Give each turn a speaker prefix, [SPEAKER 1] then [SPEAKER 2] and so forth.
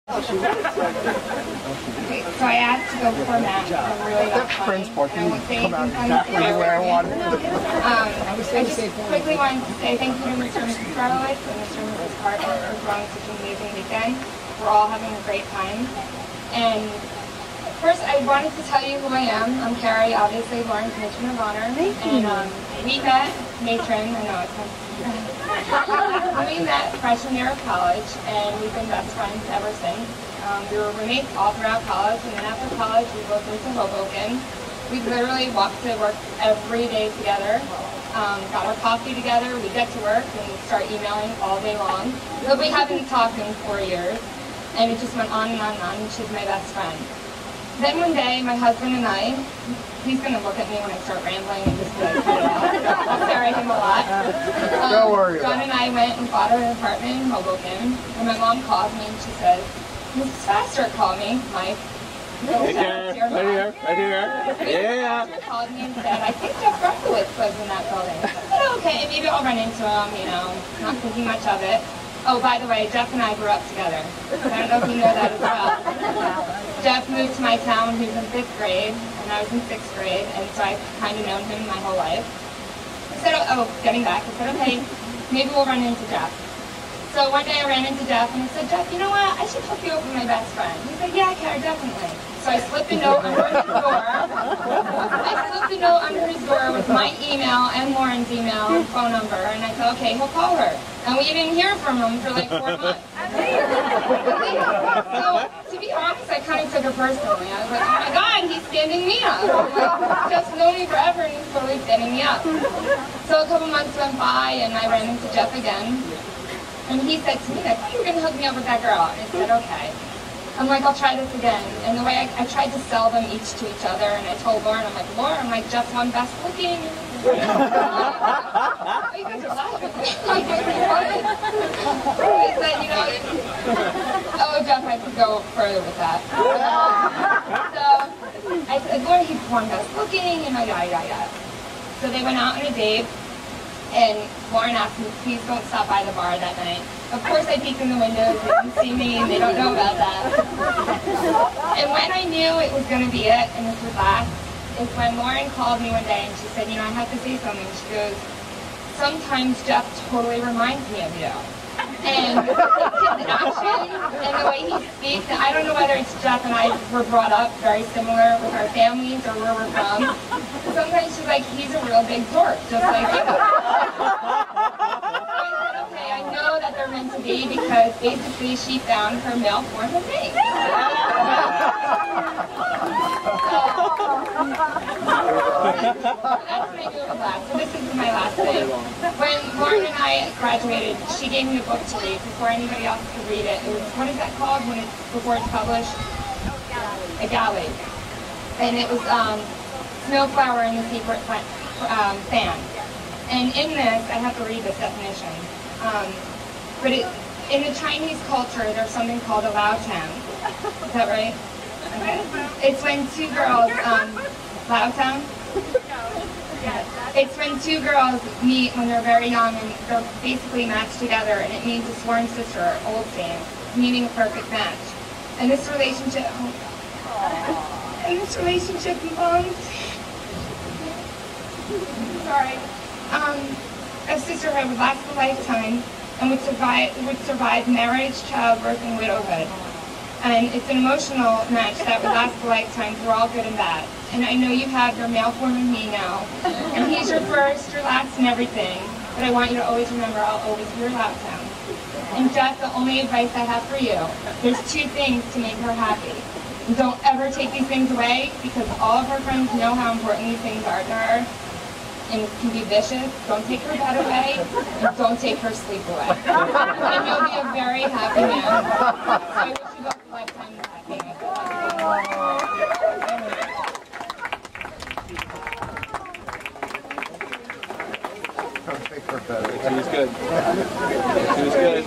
[SPEAKER 1] Okay, so I asked to go before Matt. I'm really not funny. I won't say anything funny to I just quickly wanted to say thank you to Mr. and Mrs. Garlowitz and Mr. and Mrs. Carter for throwing such an amazing weekend. We're all having a great time. And first, I wanted to tell you who I am. I'm Kari, obviously Lauren's matron of honor. And we met, matron, I know it's not. We met freshman year of college, and we've been best friends ever since. We were roommates all throughout college, and then after college, we both moved to Hoboken. We literally walked to work every day together. Got our coffee together, we get to work, and we start emailing all day long. But we haven't talked in 4 years, and it just went on and on and on, and she's my best friend. Then one day, my husband and I, he's going to look at me when I start rambling and just be like, I'll stare at him a lot.
[SPEAKER 2] Don't worry
[SPEAKER 1] John and I went and bought an apartment in Hoboken, and my mom called me and she said, Mrs. Faster called me, Mike.
[SPEAKER 2] Right here, right here. Yeah.
[SPEAKER 1] She called me and said, I think Jeff Berkowitz lives in that building. I said, okay, maybe I'll run into him, you know, not thinking much of it. Oh, by the way, Jeff and I grew up together. I don't know if you know that as well. Jeff moved to my town when he was in 5th grade, and I was in 6th grade, and so I've kind of known him my whole life. I said, oh, getting back, I said, okay, maybe we'll run into Jeff. So one day I ran into Jeff, and I said, Jeff, you know what, I should hook you up with my best friend. He said, yeah, Kari, definitely. So I slipped a note under his door. With my email and Lauren's email and phone number, and I said, okay, he'll call her. And we didn't hear from him for like 4 months. So, to be honest, I kind of took it personally. I was like, oh my God, he's standing me up. Like, Jeff's known me forever, and he's totally standing me up. So a couple months went by, and I ran into Jeff again. And he said to me, I thought you were going to hook me up with that girl. And I said, okay. I'm like, I'll try this again. And the way I tried to sell them each to each other, and I told Lauren, I'm like, Jeff's one best looking. Oh, you guys are laughing. I'm like, what? He said, you know, oh, Jeff, I could go further with that. So I said, Lauren, he's one best looking, you know, yada, yada, yada. So they went out on a date, and Lauren asked me, please don't stop by the bar that night. Of course, I peeked in the windows, they didn't see me, and they don't know about that. And when I knew it was going to be it, and this was last, is when Lauren called me one day, and she said, you know, I have to say something. She goes, sometimes Jeff totally reminds me of you. And his action and the way he speaks, and I don't know whether it's Jeff and I were brought up very similar with our families or where we're from. Sometimes she's like, he's a real big dork, just like you. I know that they're meant to be because basically she found her male form of me. That's my new class. So this is my last thing. When Lauren and I graduated, she gave me a book to read before anybody else could read it. It was, what is that called when it's before it's published? A galley. And it was Snowflower and the Secret Fan. And in this, I have to read this definition. But in the Chinese culture, there's something called a Lao Town. Is that right? Okay. It's when two girls, Lao Town? It's when two girls meet when they're very young and they're basically matched together, and it means a sworn sister, old saying, meaning a perfect match. And this relationship, involves, a sisterhood would last a lifetime and would survive marriage, childbirth, and widowhood. And it's an emotional match that would last a lifetime through all good and bad. And I know you have your male form of me now, and he's your first, your last, and everything. But I want you to always remember I'll always be your Lao Town. And Jeff, the only advice I have for you, there's 2 things to make her happy. And don't ever take these things away, because all of her friends know how important these things are to her. And it can be vicious. Don't take her bed away, and don't take her sleep away. And you'll be a very happy man. So I wish you both a lifetime of happiness.
[SPEAKER 2] She was good. She was good.